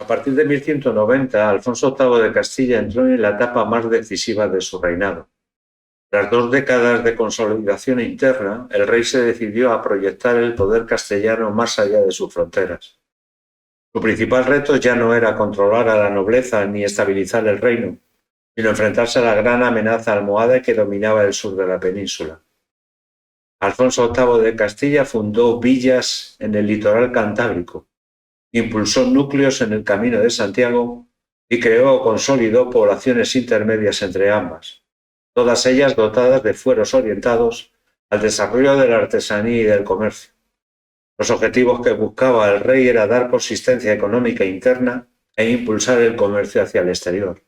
A partir de 1190, Alfonso VIII de Castilla entró en la etapa más decisiva de su reinado. Tras 2 décadas de consolidación interna, el rey se decidió a proyectar el poder castellano más allá de sus fronteras. Su principal reto ya no era controlar a la nobleza ni estabilizar el reino, sino enfrentarse a la gran amenaza almohade que dominaba el sur de la península. Alfonso VIII de Castilla fundó villas en el litoral cantábrico, impulsó núcleos en el Camino de Santiago y creó o consolidó poblaciones intermedias entre ambas, todas ellas dotadas de fueros orientados al desarrollo de la artesanía y del comercio. Los objetivos que buscaba el rey era dar consistencia económica interna e impulsar el comercio hacia el exterior.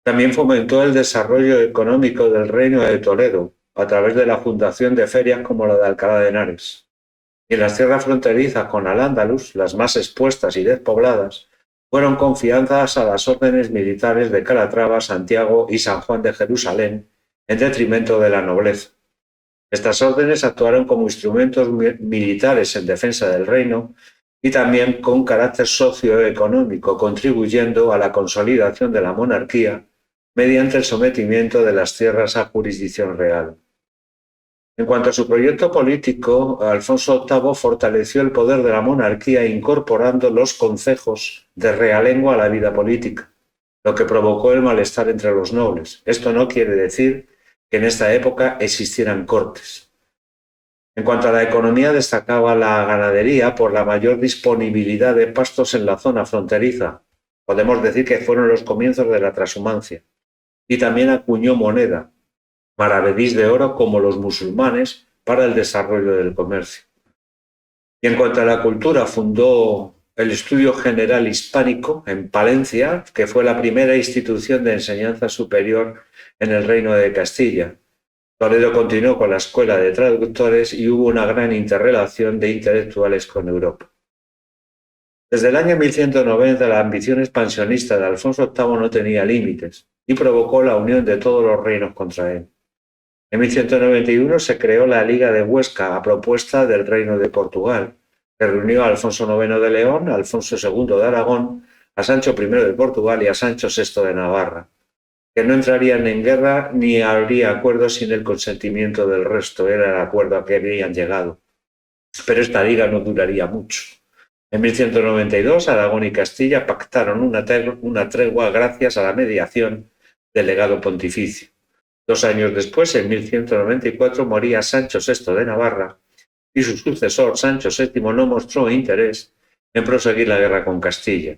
También fomentó el desarrollo económico del Reino de Toledo a través de la fundación de ferias como la de Alcalá de Henares. Y en las tierras fronterizas con Al-Ándalus, las más expuestas y despobladas, fueron confiadas a las órdenes militares de Calatrava, Santiago y San Juan de Jerusalén, en detrimento de la nobleza. Estas órdenes actuaron como instrumentos militares en defensa del reino y también con carácter socioeconómico, contribuyendo a la consolidación de la monarquía mediante el sometimiento de las tierras a jurisdicción real. En cuanto a su proyecto político, Alfonso VIII fortaleció el poder de la monarquía incorporando los concejos de realengo a la vida política, lo que provocó el malestar entre los nobles. Esto no quiere decir que en esta época existieran cortes. En cuanto a la economía, destacaba la ganadería por la mayor disponibilidad de pastos en la zona fronteriza. Podemos decir que fueron los comienzos de la trashumancia. Y también acuñó moneda, maravedís de oro como los musulmanes, para el desarrollo del comercio. Y en cuanto a la cultura, fundó el Estudio General Hispánico en Palencia, que fue la primera institución de enseñanza superior en el Reino de Castilla. Toledo continuó con la escuela de traductores y hubo una gran interrelación de intelectuales con Europa. Desde el año 1190 la ambición expansionista de Alfonso VIII no tenía límites y provocó la unión de todos los reinos contra él. En 1191 se creó la Liga de Huesca a propuesta del Reino de Portugal, que reunió a Alfonso IX de León, a Alfonso II de Aragón, a Sancho I de Portugal y a Sancho VI de Navarra, que no entrarían en guerra ni habría acuerdo sin el consentimiento del resto, era el acuerdo a que habían llegado. Pero esta liga no duraría mucho. En 1192, Aragón y Castilla pactaron una tregua gracias a la mediación del legado pontificio. 2 años después, en 1194, moría Sancho VI de Navarra y su sucesor, Sancho VII, no mostró interés en proseguir la guerra con Castilla.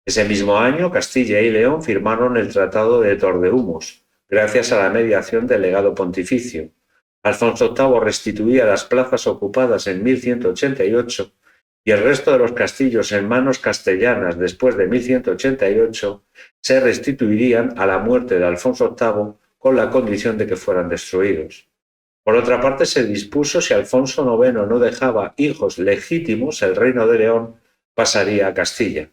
Ese mismo año, Castilla y León firmaron el Tratado de Tordehumos, gracias a la mediación del legado pontificio. Alfonso VIII restituía las plazas ocupadas en 1188 y el resto de los castillos en manos castellanas después de 1188 se restituirían a la muerte de Alfonso VIII con la condición de que fueran destruidos. Por otra parte, se dispuso si Alfonso IX no dejaba hijos legítimos, el reino de León pasaría a Castilla.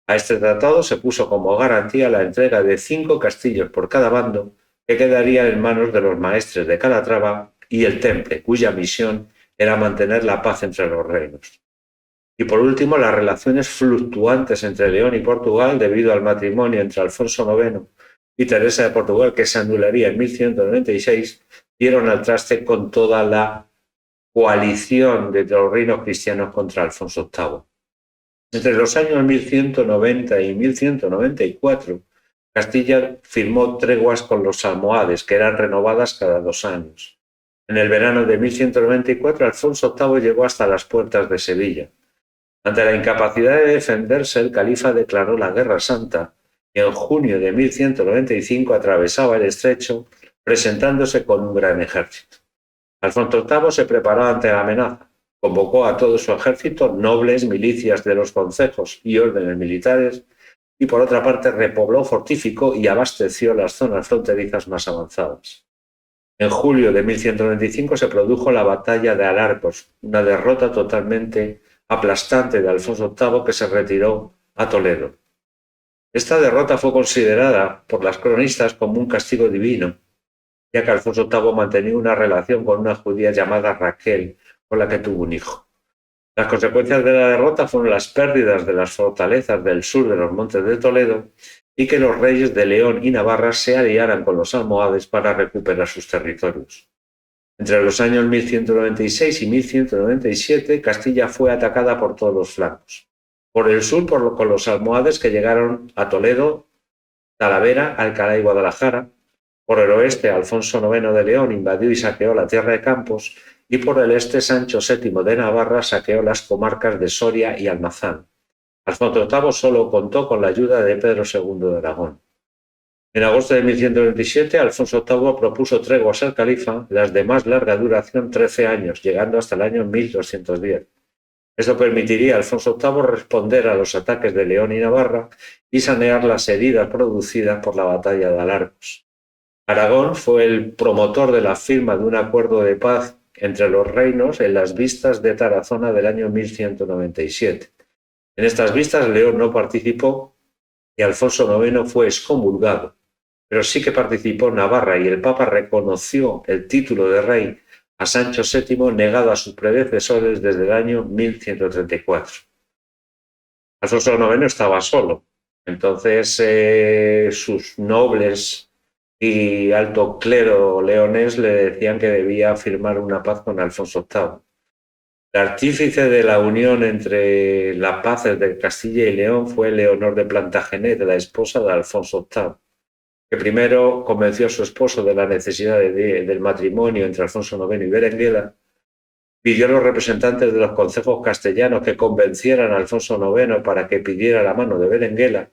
A este tratado se puso como garantía la entrega de 5 castillos por cada bando, que quedarían en manos de los maestres de Calatrava y el Temple, cuya misión era mantener la paz entre los reinos. Y por último, las relaciones fluctuantes entre León y Portugal, debido al matrimonio entre Alfonso IX y Teresa de Portugal, que se anularía en 1196, dieron al traste con toda la coalición de los reinos cristianos contra Alfonso VIII. Entre los años 1190 y 1194, Castilla firmó treguas con los almohades, que eran renovadas cada 2 años. En el verano de 1194, Alfonso VIII llegó hasta las puertas de Sevilla. Ante la incapacidad de defenderse, el califa declaró la Guerra Santa y en junio de 1195 atravesaba el estrecho, presentándose con un gran ejército. Alfonso VIII se preparó ante la amenaza. Convocó a todo su ejército, nobles, milicias de los concejos y órdenes militares, y por otra parte repobló, fortificó y abasteció las zonas fronterizas más avanzadas. En julio de 1195 se produjo la batalla de Alarcos, una derrota totalmente aplastante de Alfonso VIII, que se retiró a Toledo. Esta derrota fue considerada por las cronistas como un castigo divino, ya que Alfonso VIII mantenía una relación con una judía llamada Raquel, con la que tuvo un hijo. Las consecuencias de la derrota fueron las pérdidas de las fortalezas del sur de los montes de Toledo y que los reyes de León y Navarra se aliaran con los almohades para recuperar sus territorios. Entre los años 1196 y 1197, Castilla fue atacada por todos los flancos. Por el sur con los almohades que llegaron a Toledo, Talavera, Alcalá y Guadalajara. Por el oeste, Alfonso IX de León invadió y saqueó la tierra de Campos, y por el este, Sancho VII de Navarra saqueó las comarcas de Soria y Almazán. Alfonso VIII solo contó con la ayuda de Pedro II de Aragón. En agosto de 1127, Alfonso VIII propuso treguas al califa, las de más larga duración 13 años, llegando hasta el año 1210. Esto permitiría a Alfonso VIII responder a los ataques de León y Navarra y sanear las heridas producidas por la batalla de Alarcos. Aragón fue el promotor de la firma de un acuerdo de paz entre los reinos en las vistas de Tarazona del año 1197. En estas vistas León no participó y Alfonso IX fue excomulgado, pero sí que participó Navarra y el Papa reconoció el título de rey a Sancho VII negado a sus predecesores desde el año 1134. Alfonso IX estaba solo, entonces sus nobles y alto clero leonés le decían que debía firmar una paz con Alfonso VIII. El artífice de la unión entre las paces de Castilla y León fue Leonor de Plantagenet, la esposa de Alfonso VIII, que primero convenció a su esposo de la necesidad del matrimonio entre Alfonso IX y Berenguela, pidió a los representantes de los concejos castellanos que convencieran a Alfonso IX para que pidiera la mano de Berenguela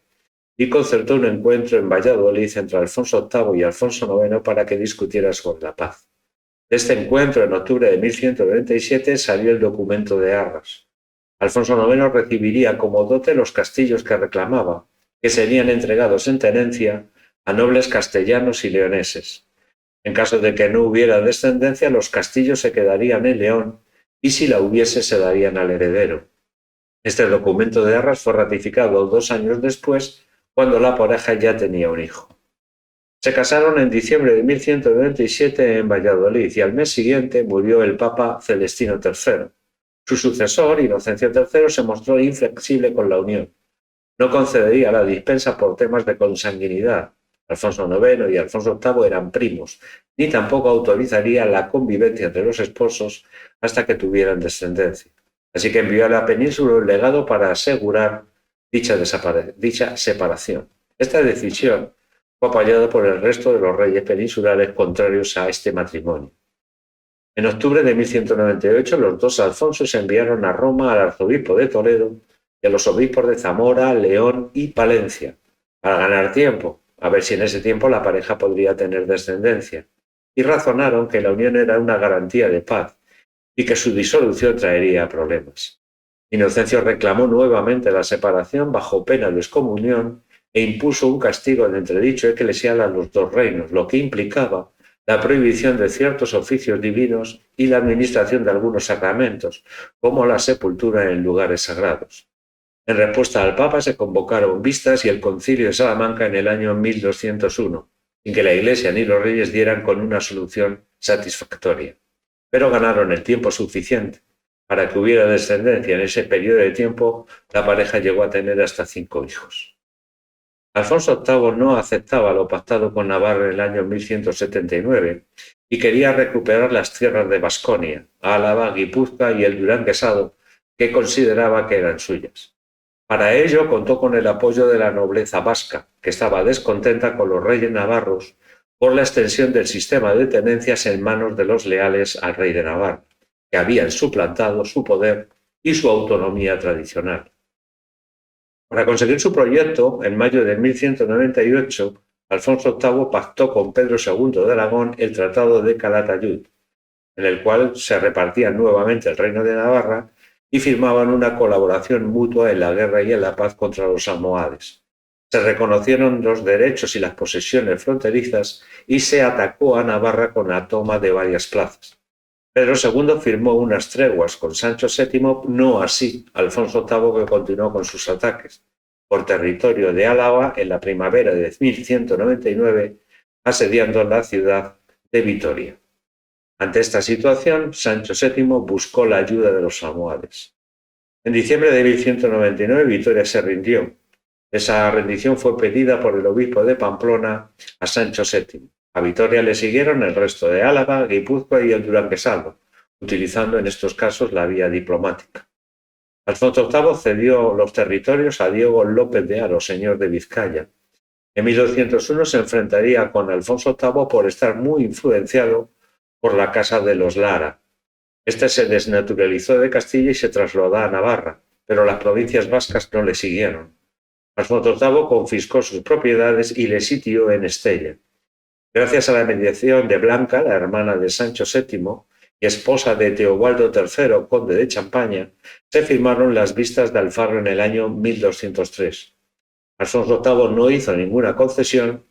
y concertó un encuentro en Valladolid entre Alfonso VIII y Alfonso IX para que discutieran sobre la paz. De este encuentro, en octubre de 1197, salió el documento de Arras. Alfonso IX recibiría como dote los castillos que reclamaba, que serían entregados en tenencia a nobles castellanos y leoneses. En caso de que no hubiera descendencia, los castillos se quedarían en León y si la hubiese se darían al heredero. Este documento de Arras fue ratificado 2 años después, cuando la pareja ya tenía un hijo. Se casaron en diciembre de 1197 en Valladolid y al mes siguiente murió el Papa Celestino III. Su sucesor, Inocencio III, se mostró inflexible con la unión. No concedería la dispensa por temas de consanguinidad. Alfonso IX y Alfonso VIII eran primos, ni tampoco autorizaría la convivencia entre los esposos hasta que tuvieran descendencia. Así que envió a la península un legado para asegurar dicha separación. Esta decisión fue apoyada por el resto de los reyes peninsulares contrarios a este matrimonio. En octubre de 1198, los dos Alfonsos enviaron a Roma al arzobispo de Toledo y a los obispos de Zamora, León y Palencia, para ganar tiempo, a ver si en ese tiempo la pareja podría tener descendencia, y razonaron que la unión era una garantía de paz y que su disolución traería problemas. Inocencio reclamó nuevamente la separación bajo pena de excomunión e impuso un castigo de entredicho eclesial a los dos reinos, lo que implicaba la prohibición de ciertos oficios divinos y la administración de algunos sacramentos, como la sepultura en lugares sagrados. En respuesta al Papa se convocaron vistas y el Concilio de Salamanca en el año 1201, sin que la Iglesia ni los reyes dieran con una solución satisfactoria. Pero ganaron el tiempo suficiente para que hubiera descendencia. En ese periodo de tiempo, la pareja llegó a tener hasta 5 hijos. Alfonso VIII no aceptaba lo pactado con Navarra en el año 1179 y quería recuperar las tierras de Baskonia, Álava, Guipúzcoa y el Duranguesado, que consideraba que eran suyas. Para ello contó con el apoyo de la nobleza vasca, que estaba descontenta con los reyes navarros por la extensión del sistema de tenencias en manos de los leales al rey de Navarra, que habían suplantado su poder y su autonomía tradicional. Para conseguir su proyecto, en mayo de 1198, Alfonso VIII pactó con Pedro II de Aragón el Tratado de Calatayud, en el cual se repartían nuevamente el reino de Navarra y firmaban una colaboración mutua en la guerra y en la paz contra los almohades. Se reconocieron los derechos y las posesiones fronterizas y se atacó a Navarra con la toma de varias plazas. Pedro II firmó unas treguas con Sancho VII, no así Alfonso VIII, que continuó con sus ataques por territorio de Álava en la primavera de 1199, asediando la ciudad de Vitoria. Ante esta situación, Sancho VII buscó la ayuda de los almohades. En diciembre de 1199 Vitoria se rindió. Esa rendición fue pedida por el obispo de Pamplona a Sancho VII. A Vitoria le siguieron el resto de Álava, Guipúzcoa y el Duranguesalvo, utilizando en estos casos la vía diplomática. Alfonso VIII cedió los territorios a Diego López de Haro, señor de Vizcaya. En 1201 se enfrentaría con Alfonso VIII por estar muy influenciado por la Casa de los Lara. Este se desnaturalizó de Castilla y se trasladó a Navarra, pero las provincias vascas no le siguieron. Alfonso VIII confiscó sus propiedades y le sitió en Estella. Gracias a la mediación de Blanca, la hermana de Sancho VII y esposa de Teobaldo III, conde de Champaña, se firmaron las vistas de Alfaro en el año 1203. Alfonso VIII no hizo ninguna concesión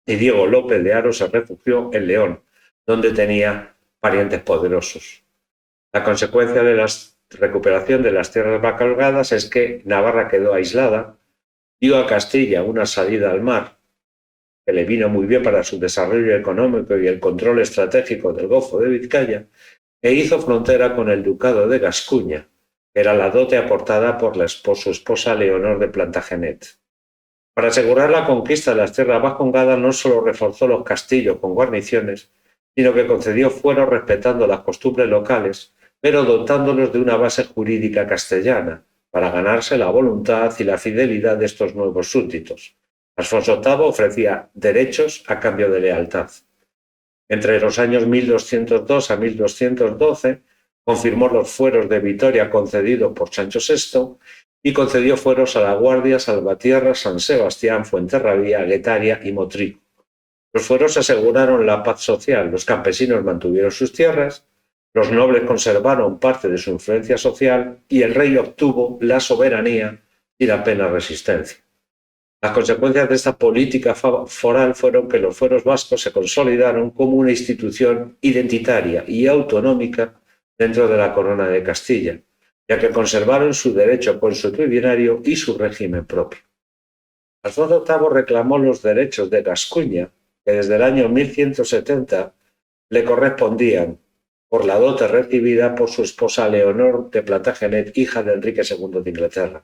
y Diego López de Haro se refugió en León, donde tenía parientes poderosos. La consecuencia de la recuperación de las tierras vacaulgadas es que Navarra quedó aislada, dio a Castilla una salida al mar, que le vino muy bien para su desarrollo económico y el control estratégico del Golfo de Vizcaya, e hizo frontera con el ducado de Gascuña, que era la dote aportada por su esposa Leonor de Plantagenet. Para asegurar la conquista de las tierras vascongadas no solo reforzó los castillos con guarniciones, sino que concedió fueros respetando las costumbres locales, pero dotándolos de una base jurídica castellana, para ganarse la voluntad y la fidelidad de estos nuevos súbditos. Alfonso VIII ofrecía derechos a cambio de lealtad. Entre los años 1202 a 1212 confirmó los fueros de Vitoria concedidos por Sancho VI y concedió fueros a La Guardia, Salvatierra, San Sebastián, Fuenterrabía, Guetaria y Motrico. Los fueros aseguraron la paz social, los campesinos mantuvieron sus tierras, los nobles conservaron parte de su influencia social y el rey obtuvo la soberanía y la plena resistencia. Las consecuencias de esta política foral fueron que los fueros vascos se consolidaron como una institución identitaria y autonómica dentro de la Corona de Castilla, ya que conservaron su derecho consuetudinario y su régimen propio. Alfonso VIII reclamó los derechos de Gascuña, que desde el año 1170 le correspondían por la dote recibida por su esposa Leonor de Plantagenet, hija de Enrique II de Inglaterra.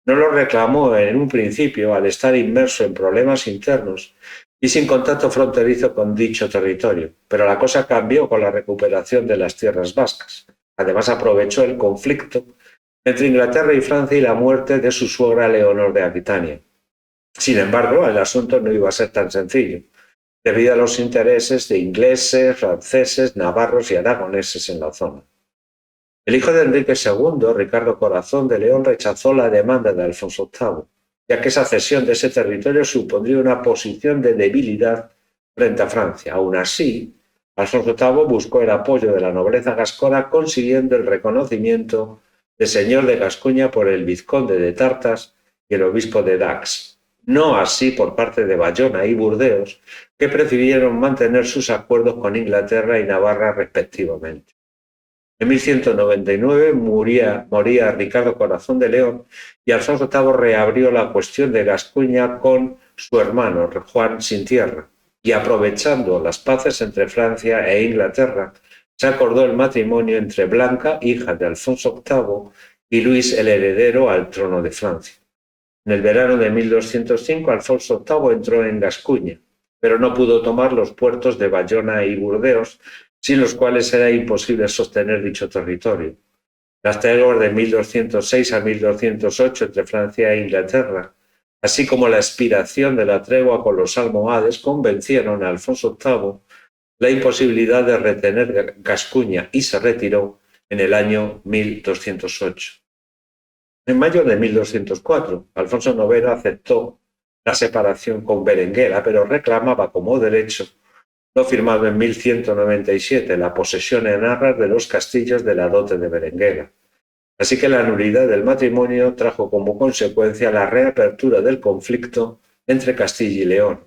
No lo reclamó en un principio al estar inmerso en problemas internos y sin contacto fronterizo con dicho territorio, pero la cosa cambió con la recuperación de las tierras vascas. Además aprovechó el conflicto entre Inglaterra y Francia y la muerte de su suegra Leonor de Aquitania. Sin embargo, el asunto no iba a ser tan sencillo, debido a los intereses de ingleses, franceses, navarros y aragoneses en la zona. El hijo de Enrique II, Ricardo Corazón de León, rechazó la demanda de Alfonso VIII, ya que esa cesión de ese territorio supondría una posición de debilidad frente a Francia. Aún así, Alfonso VIII buscó el apoyo de la nobleza gascona, consiguiendo el reconocimiento de señor de Gascuña por el vizconde de Tartas y el obispo de Dax. No así por parte de Bayona y Burdeos, que prefirieron mantener sus acuerdos con Inglaterra y Navarra respectivamente. En 1199 moría Ricardo Corazón de León y Alfonso VIII reabrió la cuestión de Gascuña con su hermano Juan Sin Tierra, y aprovechando las paces entre Francia e Inglaterra, se acordó el matrimonio entre Blanca, hija de Alfonso VIII, y Luis el heredero al trono de Francia. En el verano de 1205 Alfonso VIII entró en Gascuña, pero no pudo tomar los puertos de Bayona y Burdeos, sin los cuales era imposible sostener dicho territorio. Las treguas de 1206 a 1208 entre Francia e Inglaterra, así como la expiración de la tregua con los almohades, convencieron a Alfonso VIII la imposibilidad de retener Gascuña y se retiró en el año 1208. En mayo de 1204, Alfonso IX aceptó la separación con Berenguela, pero reclamaba como derecho lo firmado en 1197, la posesión en arras de los castillos de la dote de Berenguela. Así que la nulidad del matrimonio trajo como consecuencia la reapertura del conflicto entre Castilla y León.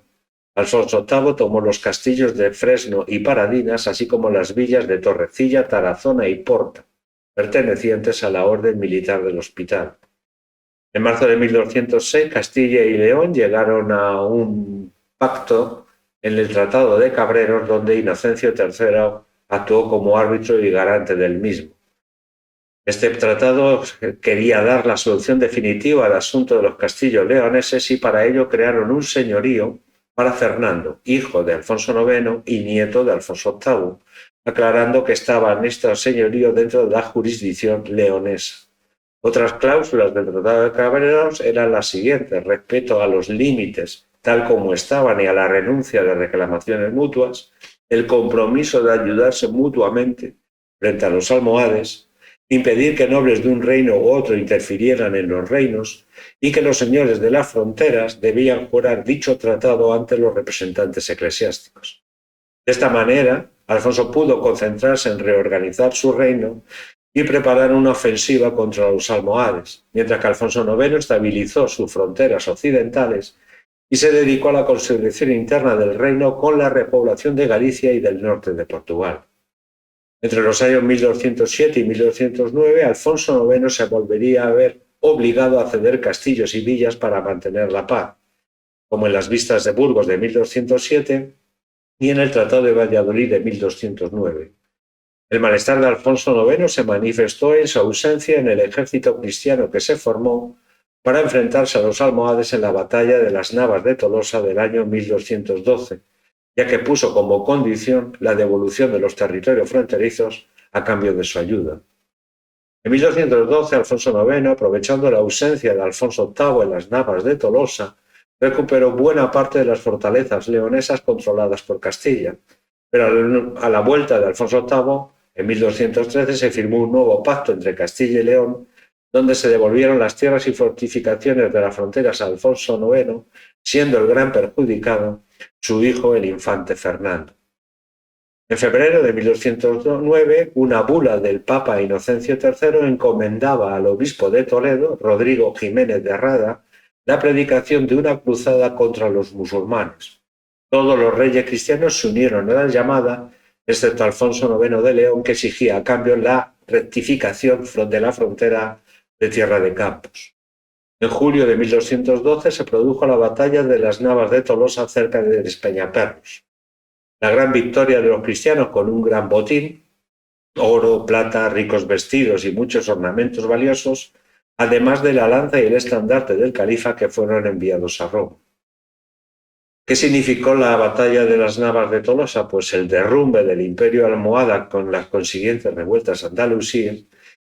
Alfonso VIII tomó los castillos de Fresno y Paradinas, así como las villas de Torrecilla, Tarazona y Porta, pertenecientes a la Orden Militar del Hospital. En marzo de 1206, Castilla y León llegaron a un pacto en el Tratado de Cabreros, donde Inocencio III actuó como árbitro y garante del mismo. Este tratado quería dar la solución definitiva al asunto de los castillos leoneses y para ello crearon un señorío para Fernando, hijo de Alfonso IX y nieto de Alfonso VIII, aclarando que estaban estos señoríos dentro de la jurisdicción leonesa. Otras cláusulas del Tratado de Caballeros eran las siguientes: respeto a los límites tal como estaban y a la renuncia de reclamaciones mutuas, el compromiso de ayudarse mutuamente frente a los almohades, impedir que nobles de un reino u otro interfirieran en los reinos y que los señores de las fronteras debían jurar dicho tratado ante los representantes eclesiásticos. De esta manera, Alfonso pudo concentrarse en reorganizar su reino y preparar una ofensiva contra los almohades, mientras que Alfonso IX estabilizó sus fronteras occidentales y se dedicó a la consolidación interna del reino con la repoblación de Galicia y del norte de Portugal. Entre los años 1207 y 1209, Alfonso IX se volvería a ver obligado a ceder castillos y villas para mantener la paz, como en las Vistas de Burgos de 1207 y en el Tratado de Valladolid de 1209. El malestar de Alfonso IX se manifestó en su ausencia en el ejército cristiano que se formó para enfrentarse a los almohades en la batalla de las Navas de Tolosa del año 1212, ya que puso como condición la devolución de los territorios fronterizos a cambio de su ayuda. En 1212, Alfonso IX, aprovechando la ausencia de Alfonso VIII en las Navas de Tolosa, recuperó buena parte de las fortalezas leonesas controladas por Castilla, pero a la vuelta de Alfonso VIII, en 1213, se firmó un nuevo pacto entre Castilla y León, donde se devolvieron las tierras y fortificaciones de las fronteras a Alfonso IX, siendo el gran perjudicado su hijo, el infante Fernando. En febrero de 1209, una bula del Papa Inocencio III encomendaba al obispo de Toledo, Rodrigo Jiménez de Rada, la predicación de una cruzada contra los musulmanes. Todos los reyes cristianos se unieron a la llamada, excepto Alfonso IX de León, que exigía a cambio la rectificación de la frontera de Tierra de Campos. En julio de 1212 se produjo la batalla de las Navas de Tolosa cerca de Despeñaperros. La gran victoria de los cristianos con un gran botín, oro, plata, ricos vestidos y muchos ornamentos valiosos, además de la lanza y el estandarte del califa que fueron enviados a Roma. ¿Qué significó la batalla de las Navas de Tolosa? Pues el derrumbe del imperio almohada con las consiguientes revueltas Andalusía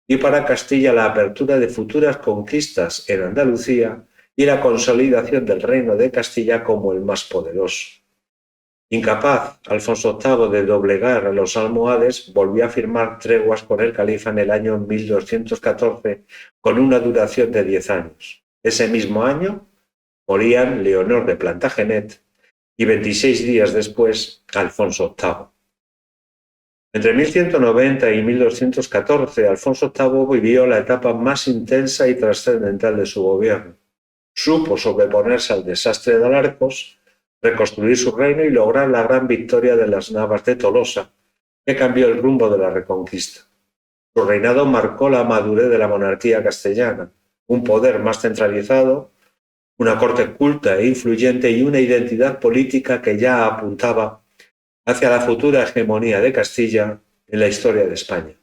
y para Castilla la apertura de futuras conquistas en Andalucía y la consolidación del reino de Castilla como el más poderoso. Incapaz Alfonso VIII de doblegar a los almohades, volvió a firmar treguas con el califa en el año 1214 con una duración de 10 años. Ese mismo año morían Leonor de Plantagenet y 26 días después Alfonso VIII. Entre 1190 y 1214, Alfonso VIII vivió la etapa más intensa y trascendental de su gobierno. Supo sobreponerse al desastre de Alarcos, reconstruir su reino y lograr la gran victoria de las Navas de Tolosa, que cambió el rumbo de la Reconquista. Su reinado marcó la madurez de la monarquía castellana, un poder más centralizado, una corte culta e influyente y una identidad política que ya apuntaba hacia la futura hegemonía de Castilla en la historia de España.